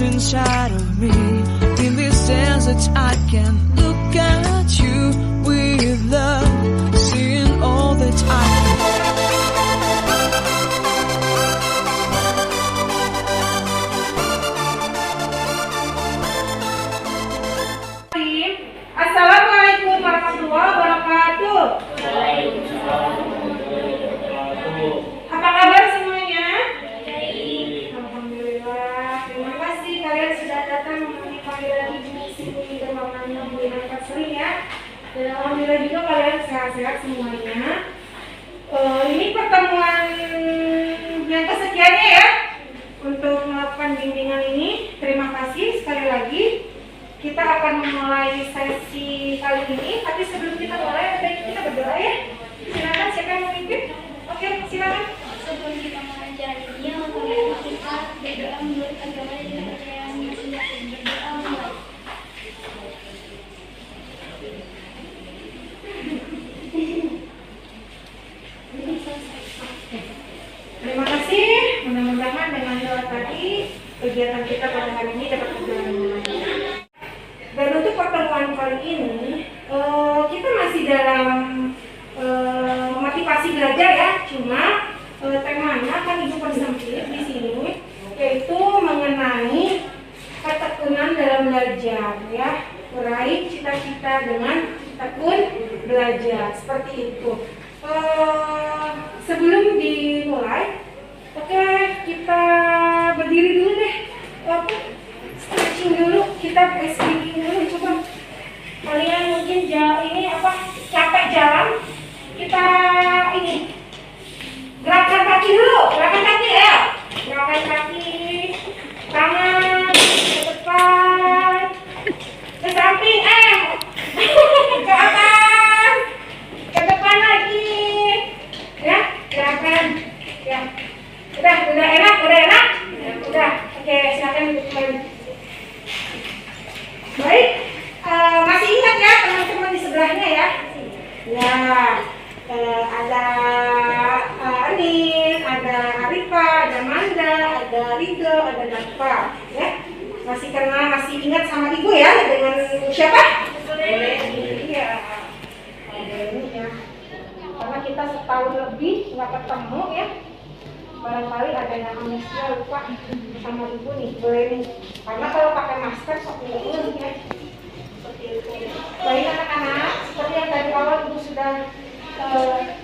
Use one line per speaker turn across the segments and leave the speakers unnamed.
inside of me. In this dance that I can look at you with love, seeing all that I
Assalamualaikum warahmatullahi wabarakatuh. Apa kabar semuanya? Alhamdulillah. Terima kasih kalian sudah datang menemani panggilan Ibu Siti dan mamanya Bu Ina sering ya. Dan alhamdulillah juga kalian sehat-sehat semuanya. Ini pertemuan yang kesekiannya ya untuk melakukan bimbingan ini. Terima kasih sekali lagi. Kita akan memulai sesi kali ini, tapi sebelum kita mulai, kita berdoa ya. Silakan, siapa yang memimpin? Oke, silakan.
Sebelum kita mulai acara ini, untuk kita berdoa menurut agama dan kepercayaan masing-masing. Berdoa mulai.
Terima kasih. Mudah-mudahan dengan doa tadi kegiatan kita pada hari ini dapat berjalan dengan lancar. Dan untuk pertemuan kali ini, kita masih dalam motivasi belajar ya. Cuma temanya kan Ibu persempit di sini, yaitu mengenai ketekunan dalam belajar ya. Meraih cita-cita dengan tekun belajar, seperti itu. Sebelum dimulai, oke, kita berdiri dulu deh. Stretching dulu, kita speaking dulu. Coba kalian mungkin ini capek jalan, kita ini gerakan kaki dulu, gerakan kaki ya, gerakan kaki, tangan ke depan, ke samping, ke atas, ke depan lagi, ya, gerakan, ya, udah enak, udah, oke, silakan duduk kembali. Baik, masih ingat ya teman-teman di sebelahnya ya? Ya, ada Anin, ada Arifa, ada Manda, ada Rido, ada Nafa, ya. Masih kenal, masih ingat sama Ibu ya dengan siapa? Iya, ini ya. Karena kita setahun lebih nggak ketemu ya. Barangkali ada yang amnesia lupa sama Ibu nih, boleh nih. Karena kalau pakai masker sok ngulur ya. Seperti itu. Baik anak-anak, seperti yang tadi awal Ibu sudah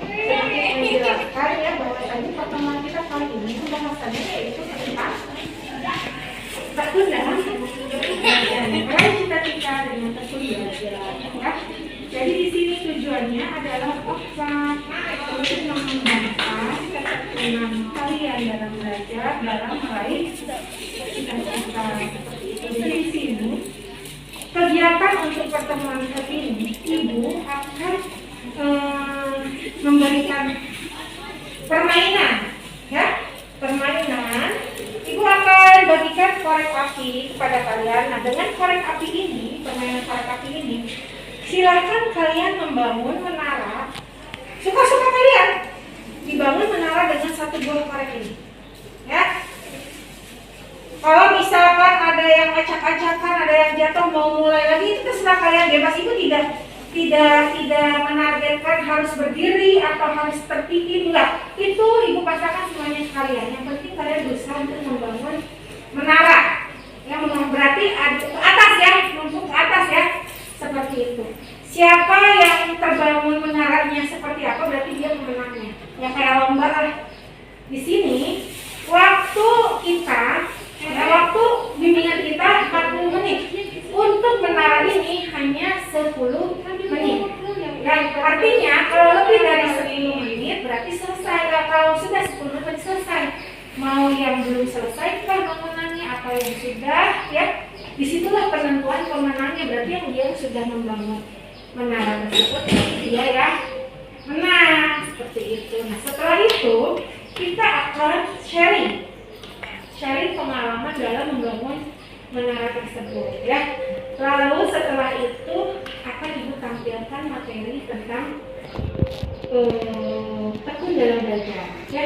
sedikit menjelaskan ya, bahwa tadi pertemuan kita kali ini pembahasannya yaitu tentang tekun dalam meraih cita-cita dengan tekun belajar ya. Jadi di sini tujuannya adalah untuk mengembangkan ketekunan kalian dalam belajar, dalam meraih cita-cita. Jadi di sini kegiatan untuk pertemuan kali ini, Ibu akan memberikan permainan, ya, permainan. Ibu akan bagikan korek api kepada kalian. Nah, dengan korek api ini, permainan korek api ini, silakan kalian membangun menara. Suka-suka kalian dibangun menara dengan satu buah korek ini, ya. Kalau misalkan ada yang acak-acakan, ada yang jatuh mau mulai lagi, itu terserah kalian, bebas. Ibu tidak menargetkan harus berdiri atau harus terpikir, enggak. Itu Ibu pasangkan semuanya sekalian. Yang penting kalian berusaha untuk membangun menara. Ya, berarti ke atas ya, numpuk ke atas ya, seperti itu. Siapa yang terbangun menaranya seperti apa, berarti dia pemenangnya. Ya kayak lomba lah. Di sini waktu bimbingan kita 40 menit. Untuk menara ini hanya 10 menit. Dan artinya kalau lebih dari 10 menit berarti selesai. Kalau sudah 10 menit berarti selesai. Mau yang belum selesai kan bangunannya atau yang sudah, ya. Disitulah penentuan pemenangnya, berarti yang dia sudah membangun menara tersebut dia ya menang, seperti itu. Nah, setelah itu kita akan sharing pengalaman dalam membangun menara tersebut ya. Lalu setelah itu akan Ibu tampilkan materi tentang tekun dalam belajar ya,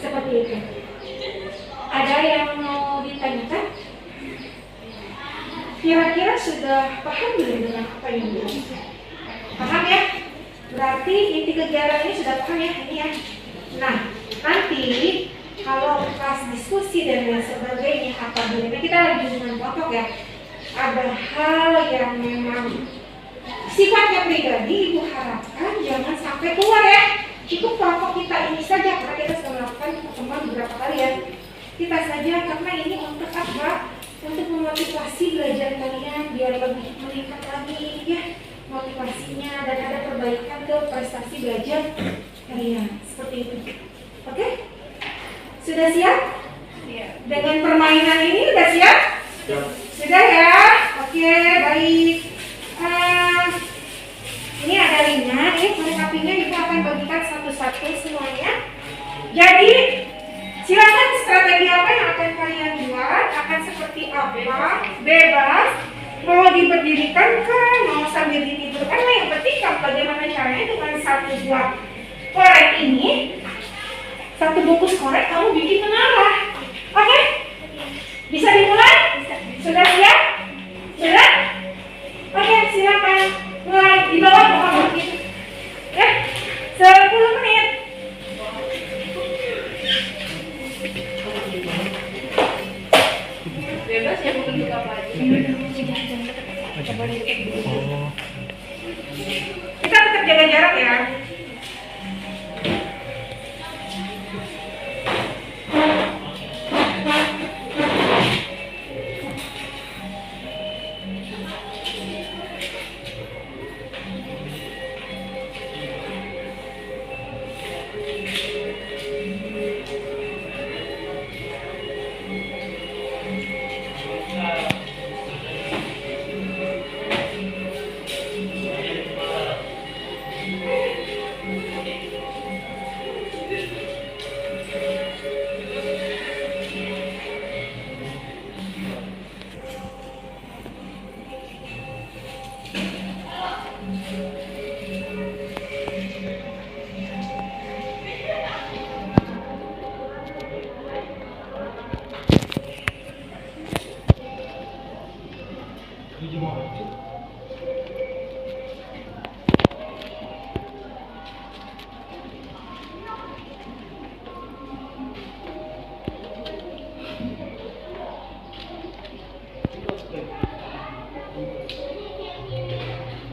seperti itu. Ada yang mau ditanyakan? Kira-kira sudah paham belum dengan apa yang dilakukan? Paham ya? Berarti inti kegiatan ini sudah paham ya? Ini ya. Nah, nanti kalau pas diskusi dan lain sebagainya apabila kita lagi dengan kelompok ya, ada hal yang memang sifatnya pribadi, ibu harapkan jangan sampai keluar ya. Cukup kelompok kita ini saja, karena kita sudah melakukan pertemuan beberapa kali ya. Kita saja, karena ini untuk apa? Untuk memotivasi belajar kalian biar lebih meningkat lagi ya motivasinya dan ada perbaikan ke prestasi belajar kalian. Seperti itu. Oke? Sudah siap? Dengan permainan ini sudah siap? Sudah ya? Oke, baik. Ini ada linknya, melengkapinya kita akan bagikan satu-satu semuanya. Jadi, silakan strategi apa yang akan kalian buat, akan seperti apa, bebas. Mau diberdirikan kan, mau sambil ditidurkan, nah yang penting bagaimana caranya dengan satu buah korek ini, satu bungkus korek kamu bikin menara. Oke? Bisa dimulai? Sudah siap? Sudah? Oke, silakan mulai di bawah pokok begitu. Ya, 10 menit. Bebas ya, bentuk apa aja. Kita tetap jaga jarak ya.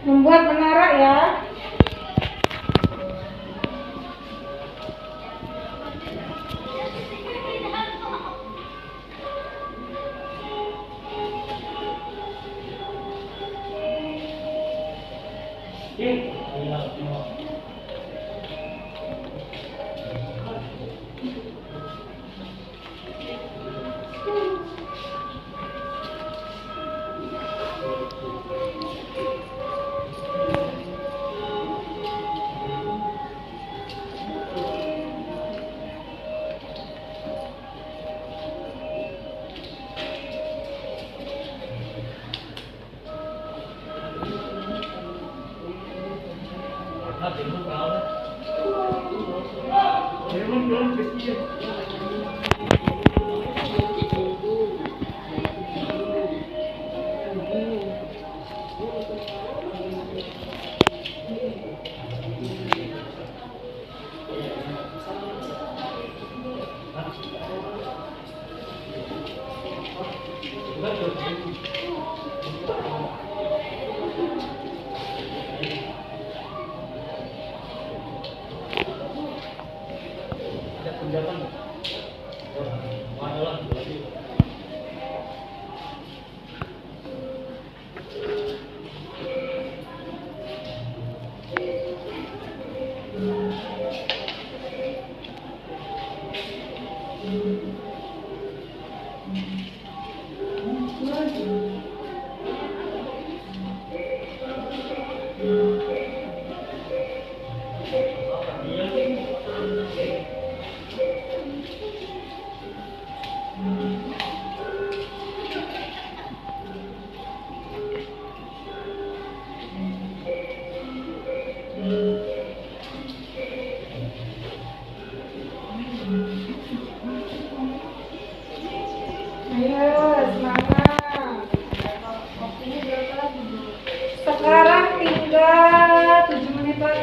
Membuat menara ya.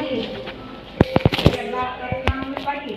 lagi. 6 menit lagi.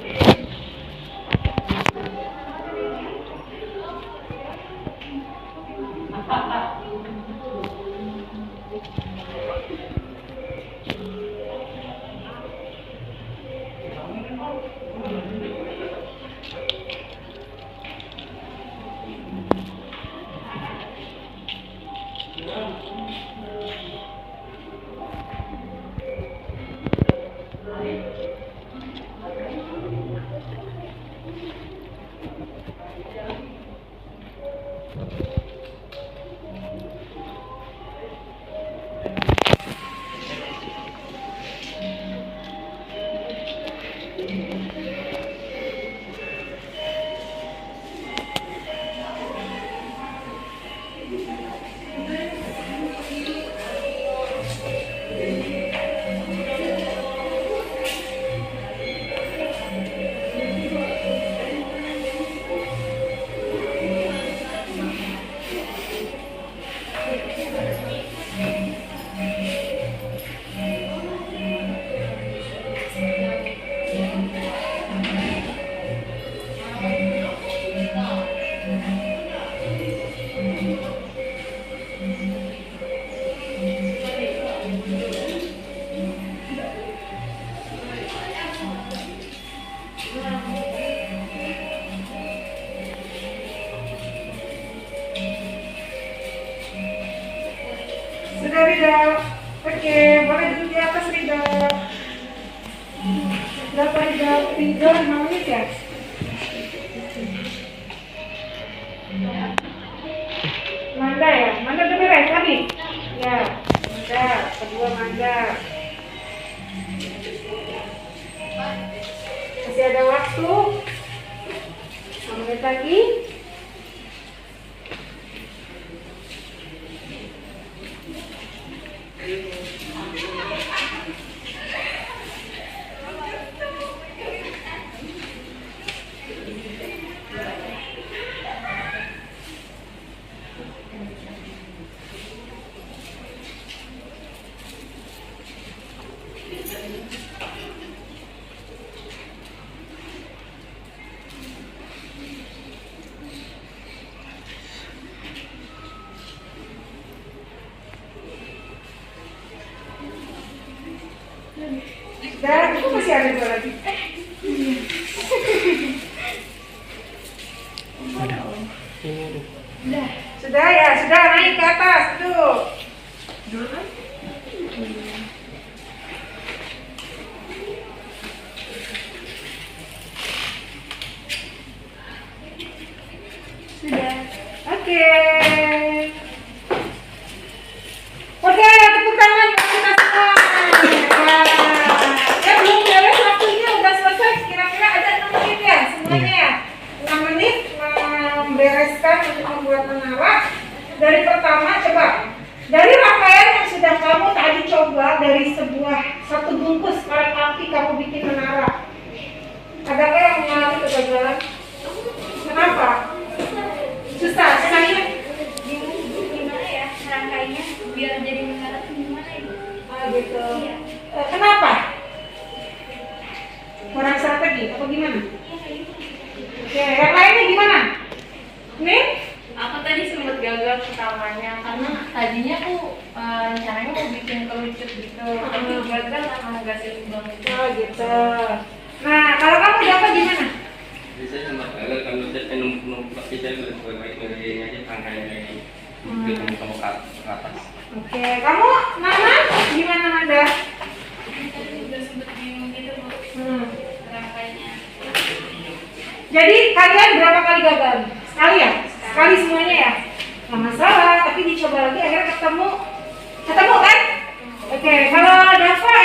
Sudah Ridho. Oke, boleh duduk di atas Ridho. Berapa Ridho? 5 menit ya? Manda ya? Manda udah beres tadi? Ya, Manda. Kedua Manda. Masih ada waktu. 5 menit lagi. Dan itu masih ada 2 lagi. Sudah ya, sudah naik ke atas tuh. Sudah. Oke. Oke, tepuk tangan buat kita semua. Ya belum beres waktunya, udah selesai. Kira-kira ada 6 menit ya semuanya ya. 6 menit membereskan untuk membuat menara. Dari pertama coba dari rangkaian yang sudah kamu tadi coba dari satu bungkus korek api kamu bikin menara. Adakah yang mengalami kegagalan? Kenapa? Susahnya
Gimana ya rangkainya biar jadi menara tuh gimana ya?
gitu.
Iya.
Kenapa? Kurang strategi atau gimana? Oke, yang lainnya gimana? Nih?
Aku tadi sempat gagal pertamanya karena tadinya aku rencananya mau bikin kerucut gitu, tapi gagal karena nggak seimbang itu.
Oh gitu. Nah, kalau kamu dapat gimana?
Bisa sempat gagal kalau saya numpuk kita baik dari aja rangkaiannya itu kamu ke atas.
Oke, kamu Nana gimana Nanda?
Tadi udah sempet bingung gitu Bu, rangkainya.
Jadi kalian berapa kali gagal? Sekali ya? Sekali semuanya ya? Nggak masalah, tapi dicoba lagi akhirnya ketemu kan? Oke, kalau Dava.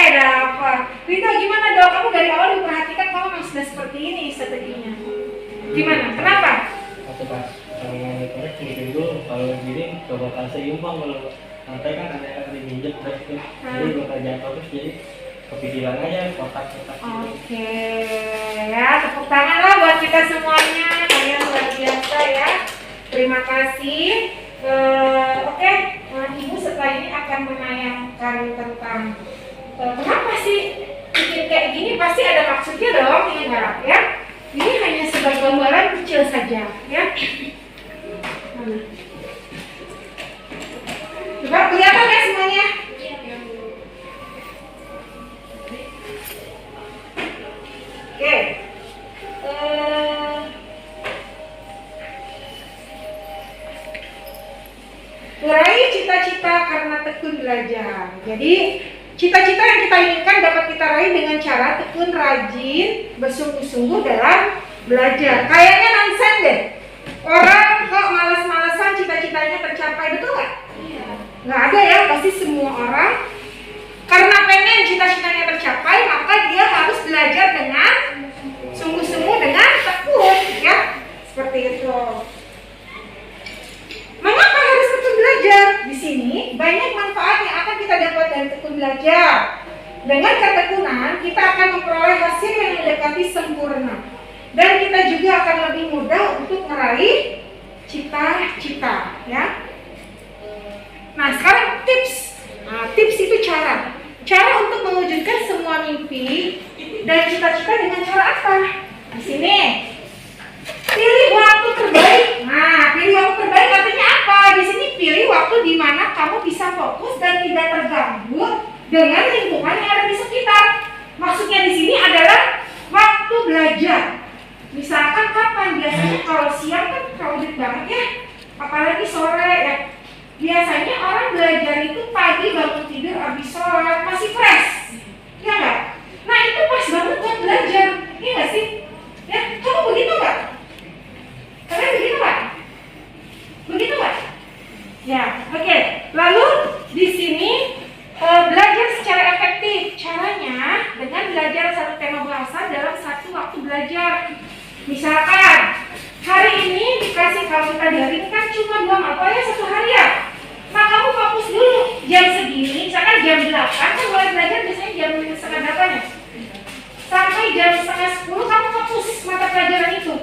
Rita gimana dong? Kamu dari awal diperhatikan kamu memang sudah seperti ini strateginya. Gimana? Kenapa?
Waktu pas korek mungkin dulu kalau gini coba kan seimbang, kalau lantai kan ada diinjek terus tuh, jadi bakal jatuh terus, jadi kepikiran aja kotak-kotak gitu.
Oke, ya tepuk tangan lah buat kita semuanya, kalian luar biasa ya. Terima kasih. Oke, Ibu setelah ini akan menayangkan tentang kenapa sih kayak gini pasti ada maksudnya dong, yang harap ya. Ini hanya sebagai gambaran kecil saja, ya. Coba kelihatan ya semuanya. Oke. Meraih cita-cita karena tekun belajar. Jadi cita-cita yang kita inginkan dapat kita raih dengan cara tekun, rajin, bersungguh-sungguh dalam belajar. Kayaknya nonsen deh. Orang kok malas-malasan cita-citanya tercapai, betul nggak? Nggak ada ya, pasti semua orang karena pengen cita-citanya tercapai, maka dia harus belajar dengan sungguh-sungguh, dengan tekun, ya. Seperti itu. Mengapa harus tekun belajar? Di sini banyak manfaat yang akan kita dapat dari tekun belajar. Dengan ketekunan, kita akan memperoleh hasil yang mendekati sempurna. Dan kita juga akan lebih mudah untuk meraih cita-cita, ya. Nah, sekarang tips. Nah, tips itu cara untuk mewujudkan semua mimpi dan cita-cita dengan cara apa? Di sini. Pilih waktu terbaik. Nah, pilih waktu terbaik artinya apa? Di sini pilih waktu di mana kamu bisa fokus dan tidak terganggu dengan lingkungan yang ada di sekitar. Maksudnya di sini adalah waktu belajar. Misalkan kapan? Biasanya kalau siang kan crowded banget ya, apalagi sore ya. Biasanya orang belajar itu pagi bangun tidur, habis sholat, masih fresh, ya nggak? Nah itu pas banget buat belajar, iya nggak sih? Ya, kamu begitu nggak? Kalian begitu nggak? Begitu nggak? Ya, oke. Lalu di sini belajar secara efektif. Caranya dengan belajar satu tema bahasa dalam satu waktu belajar. Misalkan hari ini dikasih kalau kita daring kan cuma 2 mata ya satu hari ya. Nah kamu fokus dulu jam segini, misalkan jam 8 kan mulai belajar biasanya jam 7:30 ya. Sampai jam 9:30 kamu fokus mata pelajaran itu.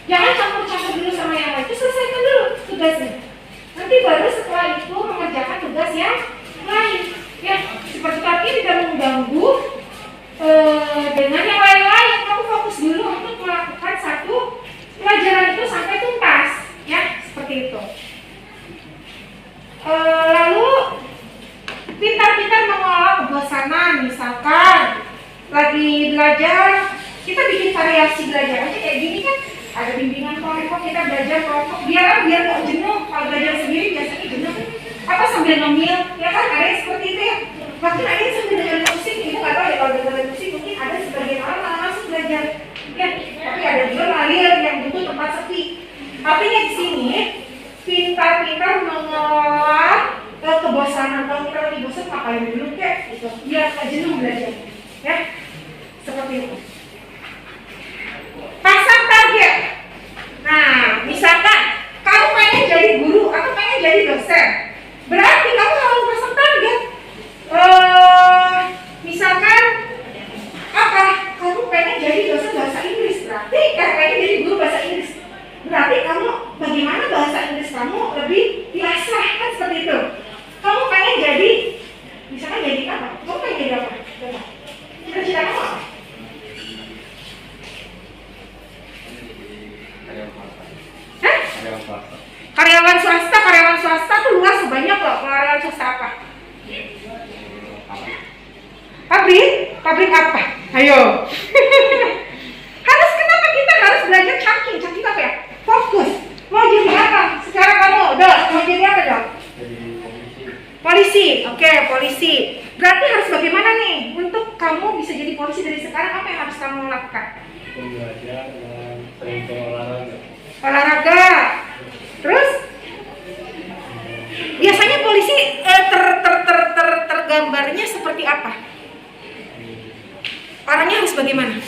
Jangan campur-campur dulu sama yang lain, itu selesaikan dulu tugasnya. Nanti baru setelah itu mengerjakan tugas yang lain. Ya, seperti tadi tidak mengganggu dengan yang lain-lain. Kamu fokus dulu untuk melakukan satu pelajaran itu sampai tuntas, ya, seperti itu. Lalu pintar-pintar mengelola kebosanan. Misalkan lagi belajar, kita bikin variasi belajar aja kayak gini kan. Ada bimbingan kelompok, kita belajar kelompok biar nggak jenuh. Kalau belajar sendiri biasanya jenuh. Apa sambil ngemil, ya kan? Ada yang seperti itu ya. Bahkan ada yang sambil dengerin musik, ibu nggak tahu ya kalau dengerin musik mungkin ada sebagian orang malah masuk belajar. Ya, tapi ada juga ngalir yang butuh tempat sepi. Artinya di sini pintar-pintar mengelola kebosanan. Kalau kita lagi bosan ngapain dulu kayak gitu, biar nggak jenuh belajar. Ya, seperti itu. Pasang target. Nah, misalkan kamu pengen jadi guru atau pengen jadi dosen, berarti kamu harus pasang target. Misalkan apa? Kamu pengen jadi dosen bahasa Inggris, berarti pengen jadi guru bahasa Inggris. Berarti kamu bagaimana bahasa Inggris kamu lebih diasah kan seperti itu. Kamu pengen jadi, misalkan jadi apa? Kamu pengen jadi apa? Cita-cita kamu apa? Karyawan swasta tuh luas banyak loh. Karyawan swasta apa? Pabrik apa? Ayo. Kenapa kita harus belajar cangking apa ya? Fokus. Mau jadi apa? Sekarang kamu, mau jadi apa dong? Polisi. Oke, polisi. Berarti harus bagaimana nih untuk kamu bisa jadi polisi dari sekarang? Apa yang harus kamu lakukan?
Belajar dan sering
olahraga. Terus biasanya polisi tergambarnya seperti apa? Orangnya harus bagaimana?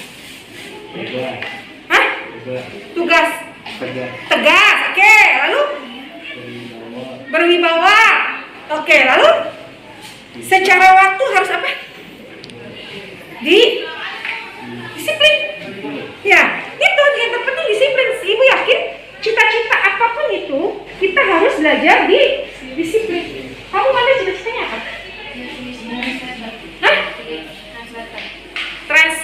Hah? Tugas. Tegas. Oke. Lalu berwibawa. Oke. Lalu secara waktu harus apa? Disiplin. Ya, itu yang terpenting disiplin. Ibu yakin cita-cita apapun itu kita harus belajar di disiplin. Kamu mana cita-citanya apa? Hah? Translator.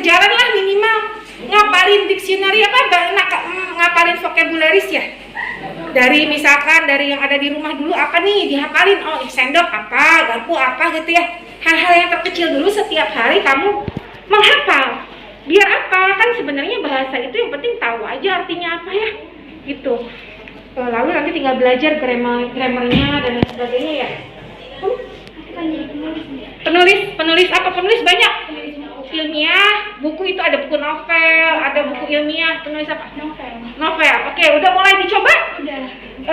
jalan lah minimal. Ngapalin dictionary ngapalin vocabularies ya. Dari misalkan dari yang ada di rumah dulu apa nih dihafalin, oh sendok apa, garpu apa gitu ya. Hal-hal yang terkecil dulu setiap hari kamu menghafal. Biar apa? Kan sebenarnya bahasa itu yang penting tahu aja artinya apa ya. Gitu. Lalu nanti tinggal belajar grammarnya dan lain sebagainya ya. Penulis apa? Penulis banyak. Ilmiah, buku itu ada buku novel, ada buku ilmiah. Penulis apa? Novel. Oke, udah mulai dicoba?
Udah.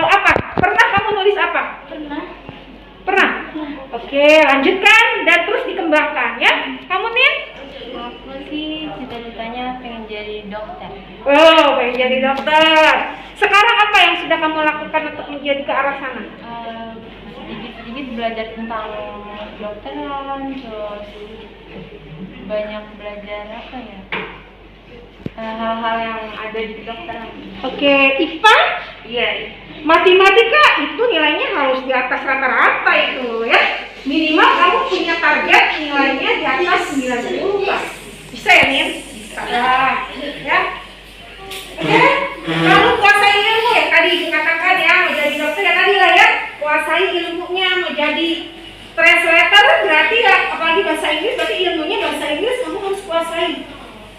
Apa? Pernah kamu nulis apa? Pernah? Oke, lanjutkan dan terus dikembangkan ya. Kamu Nin?
Aku sih cita-citanya pengen jadi dokter.
Oh, pengen jadi dokter. Sekarang apa yang sudah kamu lakukan untuk menjadi ke arah sana?
Sedikit-sedikit belajar tentang kedokteran, terus banyak belajar apa ya, hal-hal yang ada di kedokteran.
Oke, IPA? Iya. Matematika itu nilainya harus di atas rata-rata itu ya. Minimal kamu punya target nilainya di atas 90 lah. Bisa ya Nin? Bisa ya. Oke, kamu kuasai ilmu ya tadi dikatakan ya, mau jadi dokter ya tadi lah ya. Kuasai ilmunya, mau jadi translator berarti ya, apalagi bahasa Inggris, berarti ilmunya bahasa Inggris kamu harus kuasai.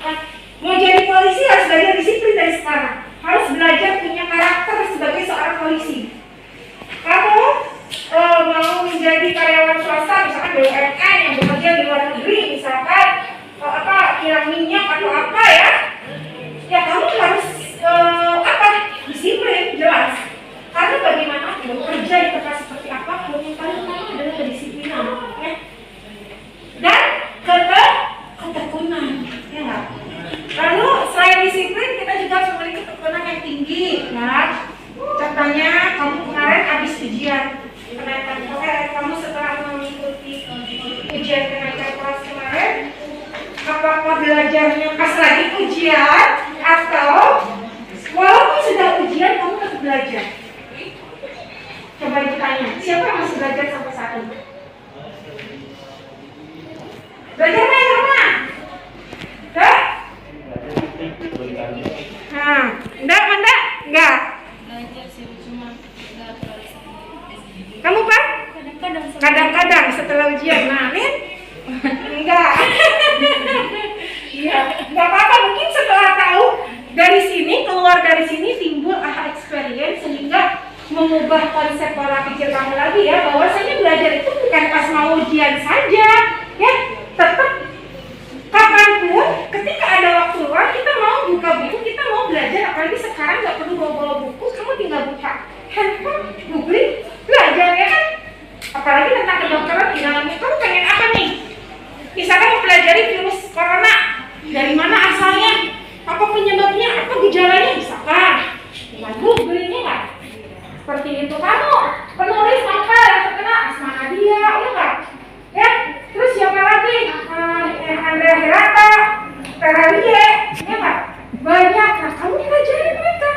Nah, mau jadi polisi harus belajar disiplin dari sekarang. Harus belajar punya karakter sebagai seorang polisi. Kamu mau menjadi karyawan swasta, misalkan BUMN yang bekerja di luar negeri, misalkan kilang minyak atau apa ya, ya kamu harus disiplin jelas. Karena bagaimanapun kerja di tempat seperti apapun yang paling utama adalah kedisiplinan, ya. Dan ketekunan, ya nggak? Lalu selain disiplin kita juga harus memiliki ketekunan yang tinggi, ya. Contohnya kamu kemarin habis ujian kenaikan kelas, kamu setelah mengikuti ujian kenaikan kelas kemarin, apakah belajarnya pas lagi ujian atau walaupun sudah ujian kamu tetap belajar? Coba ditanya, siapa yang masih belajar sampai saat ini? Belajar nggak di rumah? Enggak? Enggak?
Belajar sih, cuma nggak terlalu sering.
Kamu Pak?
Kadang-kadang
setelah ujian. Nah, Min? Enggak. Iya, enggak apa-apa. Mungkin setelah tahu dari sini, keluar dari sini timbul experience sehingga mengubah konsep pola pikir kamu lagi ya, bahwasanya belajar itu bukan pas mau ujian saja, ya. Tetap kapanpun, ketika ada waktu luang, kita mau buka buku, kita mau belajar. Apalagi sekarang nggak perlu bawa buku, kamu tinggal buka handphone, googling, belajar ya kan. Apalagi tentang kedokteran di dalamnya, kamu pengen apa nih? Misalkan mempelajari virus corona, dari mana asalnya, apa penyebabnya, apa gejalanya, misalkan tinggal googlingnya nggak? Seperti itu. Kamu penulis novel yang terkenal Asma Nadia, ya nggak? Ya, terus siapa lagi? Andrea Hirata, Teralie, ya nggak? Banyak. Nah, kamu pelajari mereka.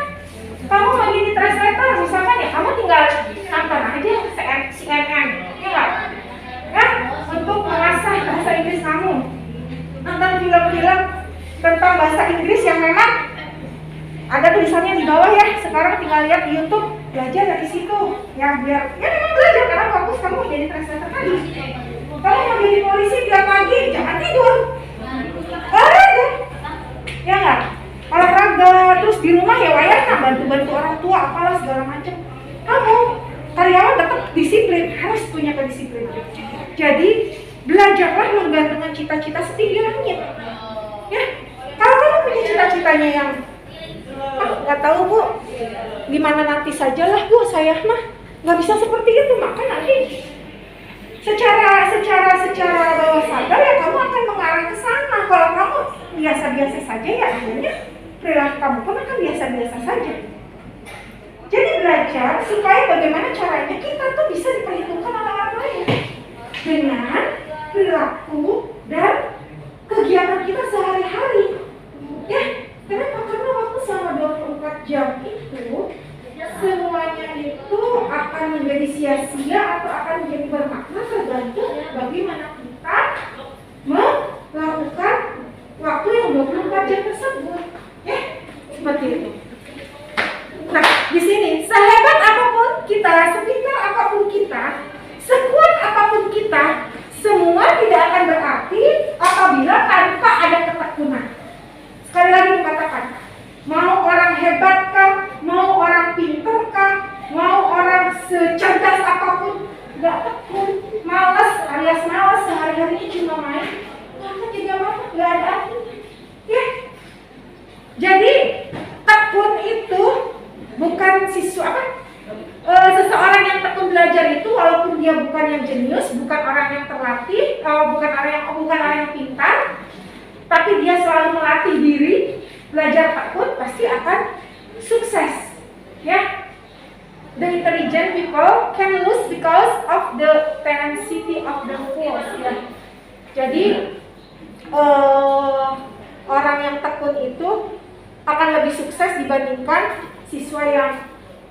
Kamu mau jadi translator, misalkan ya, kamu tinggal nonton aja CNN, ya nggak? Ya, untuk mengasah bahasa Inggris kamu. Nonton film-film tentang bahasa Inggris yang memang ada tulisannya di bawah ya. Sekarang tinggal lihat di YouTube, belajar dari situ. Ya biar, ya memang belajar karena fokus kamu mau jadi translator tadi. Kamu mau jadi polisi tiap pagi, jangan tidur. Olahraga, ya nggak? Olahraga, terus di rumah ya wayarnya bantu-bantu orang tua, apalah segala macam. Kamu karyawan tetap disiplin, harus punya kedisiplinan. Jadi belajarlah menggantungkan cita-cita setinggi langit. Ya, kalau kamu punya cita-citanya yang nggak tahu Bu, gimana nanti sajalah Bu, saya mah nggak bisa seperti itu, maka nanti secara bawah sadar ya kamu akan mengarah ke sana. Kalau kamu biasa-biasa saja ya akhirnya perilaku kamu pun akan biasa-biasa saja. Jadi belajar supaya bagaimana caranya kita tuh bisa diperhitungkan oleh orang lain dengan perilaku dan kegiatan kita sehari-hari. Ya, kenapa? Karena waktu selama 24 jam itu semuanya itu akan menjadi sia-sia atau akan menjadi bermakna tergantung bagaimana kita melakukan waktu nggak tekun, malas alias malas sehari-harinya cuma main, maka juga mata nggak ada artinya. Ya, jadi tekun itu bukan seseorang yang tekun belajar itu walaupun dia bukan yang jenius, bukan orang yang terlatih, bukan orang yang pintar, tapi dia selalu melatih diri, belajar tekun pasti akan sukses. Ya, the intelligent people can lose because of the tenacity of the force. Ya, jadi orang yang tekun itu akan lebih sukses dibandingkan siswa yang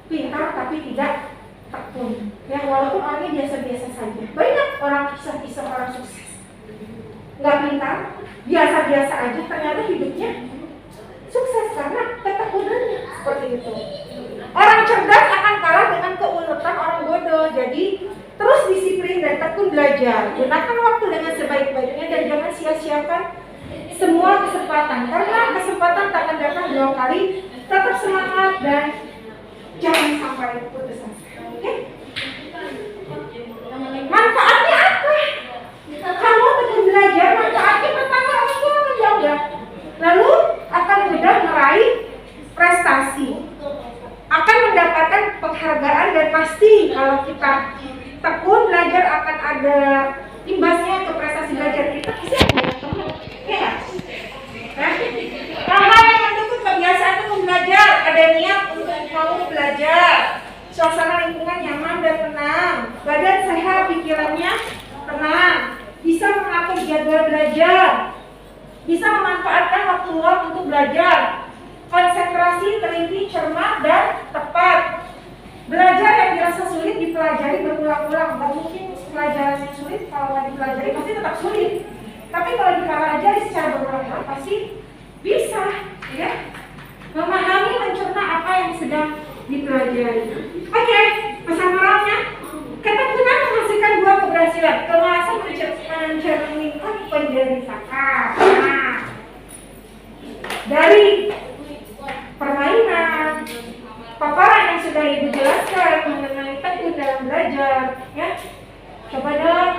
pintar tapi tidak tekun. Ya, walaupun orangnya biasa-biasa saja. Banyak orang kisah-kisah orang sukses nggak pintar, biasa-biasa aja, ternyata hidupnya sukses karena ketekunannya seperti itu. Orang cerdas akan kalah dengan keuletan orang bodoh. Jadi terus disiplin dan tekun belajar. Gunakan waktu dengan sebaik-baiknya dan jangan sia-siakan semua kesempatan, karena kesempatan tak akan datang 2 kali. Tetap semangat dan jangan sampai putus asa. Oke? Manfaatnya apa? Kamu tekun belajar, manfaatnya pertama orang tua akan jauh, lalu akan mudah meraih prestasi, akan mendapatkan penghargaan, dan pasti kalau kita tekun belajar akan ada imbasnya ke prestasi belajar kita. Ya, hal-hal yang mendukung kebiasaan untuk belajar, ada niat untuk mau belajar, suasana lingkungan nyaman dan tenang, badan sehat, pikirannya tenang, bisa mengatur jadwal belajar, bisa memanfaatkan waktu luang untuk belajar, konsentrasi, teliti, cermat, dan tepat. Belajar yang dirasa sulit dipelajari berulang-ulang. Gak mungkin pelajaran yang sulit kalau nggak dipelajari pasti tetap sulit. Tapi kalau dipelajari secara berulang-ulang pasti bisa, ya, memahami, mencerna apa yang sedang dipelajari. Oke, pesan moralnya, ketekunan menghasilkan buah keberhasilan, kemalasan mencerminkan penderitaan. Nah, dari permainan, paparan yang sudah Ibu jelaskan mengenai tekun dalam belajar, ya, coba dong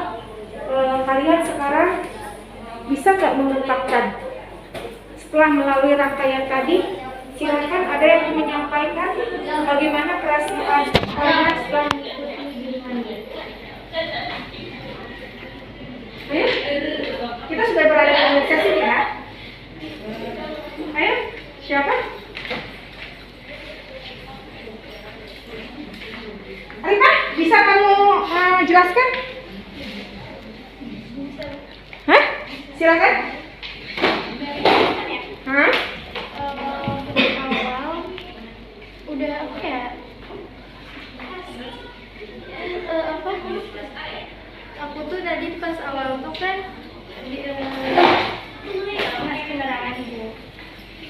kalian sekarang bisa nggak mengungkapkan setelah melalui rangkaian tadi. Silakan, ada yang mau menyampaikan bagaimana perasaan kalian setelah mengikuti. Ayo, kita sudah berada di sesi ya. Ayo, siapa? Arifah, bisa kamu jelaskan? Hah? Silakan. Hah?
Awal udah apa ya? Aku tuh tadi pas awal tuh kan mas kendaraan itu.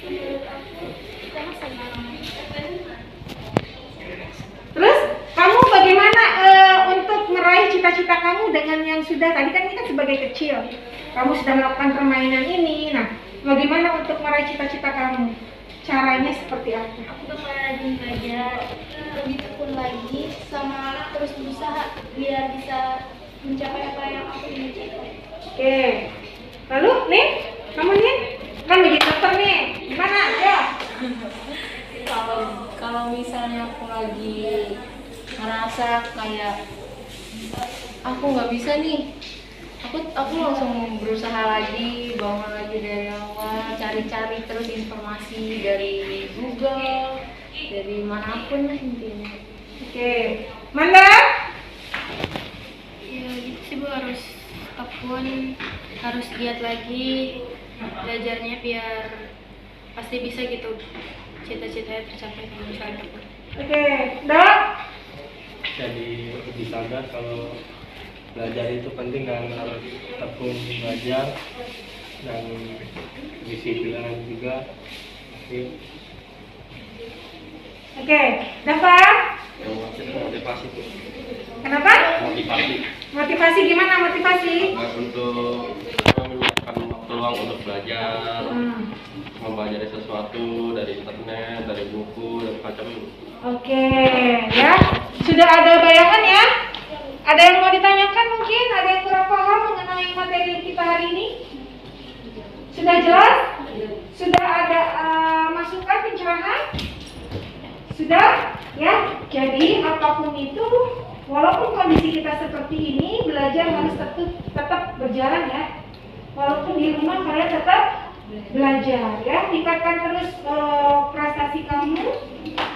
Menurut aku kita senang.
Terus kamu bagaimana untuk meraih cita-cita kamu dengan yang sudah tadi, kan ini kan sebagai kecil kamu sudah melakukan permainan ini. Nah, bagaimana untuk meraih cita-cita kamu? Caranya seperti apa?
Aku bakal rajin belajar, lebih tekun lagi, sama terus berusaha biar bisa mencapai apa yang aku ingin capai.
Oke. Lalu nih, kamu nih kan menjadi dokter nih, gimana? Ya.
Kalau misalnya aku lagi ngerasa kayak aku nggak bisa nih, aku langsung berusaha lagi, bangun lagi dari awal, cari-cari terus informasi dari Google, dari manapun lah intinya.
Oke. Manda?
Ya gitu sih Bu, harus tekun, harus giat lagi belajarnya biar pasti bisa gitu cita-citanya tercapai kalau misalnya tekun.
Oke, Dok?
Jadi lebih sadar kalau belajar itu penting dan harus tekun belajar dan disiplin juga.
Oke, Dava?
Motivasi tuh.
Kenapa?
Motivasi.
Motivasi gimana motivasi?
Untuk menyiapkan waktu luang untuk belajar, mempelajari sesuatu dari internet, dari buku, dan macam.
Oke, ya. Sudah ada bayangan ya? Ada yang mau ditanyakan mungkin? Ada yang kurang paham mengenai materi kita hari ini? Sudah jelas? Sudah ada masukan pencerahan? Sudah? Ya. Jadi apapun itu, walaupun kondisi kita seperti ini, belajar harus tetap berjalan ya. Walaupun di rumah kalian tetap belajar ya. Tingkatkan terus prestasi kamu,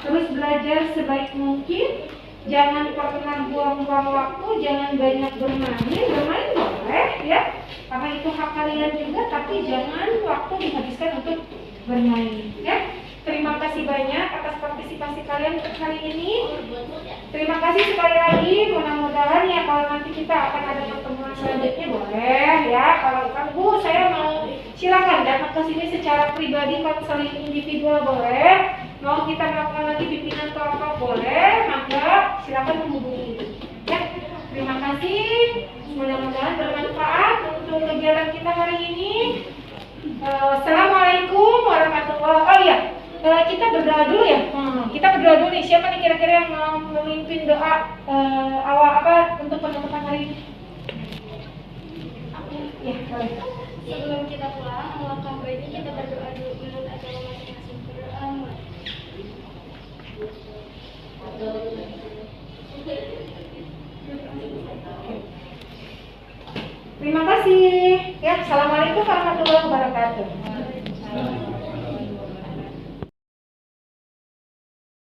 terus belajar sebaik mungkin. Jangan pernah buang-buang waktu, jangan banyak bermain boleh ya, karena itu hak kalian juga, tapi jangan waktu dihabiskan untuk bermain ya. Terima kasih banyak atas partisipasi kalian untuk hari ini. Terima kasih sekali lagi, mudah-mudahan ya kalau nanti kita akan ada pertemuan selanjutnya boleh ya. Kalau kan Bu, saya mau silakan datang ke sini secara pribadi, konseling individual boleh. Mau kita melakukan lagi bimbingan atau apa boleh, maka silakan menghubungi ya. Terima kasih, mudah-mudahan bermanfaat untuk kegiatan kita hari ini. Assalamualaikum warahmatullahi wabarakatuh. Oh iya, kita berdoa dulu ya. Kita berdoa dulu nih. Siapa nih kira-kira yang mau memimpin doa awal untuk penutupan hari ini?
Aku
Ya, boleh.
sebelum kita pulang melakukan ini kita berdoa dulu menurut agama masing-masing. Berdoa mulai.
Terima kasih. Ya, assalamualaikum warahmatullahi wabarakatuh.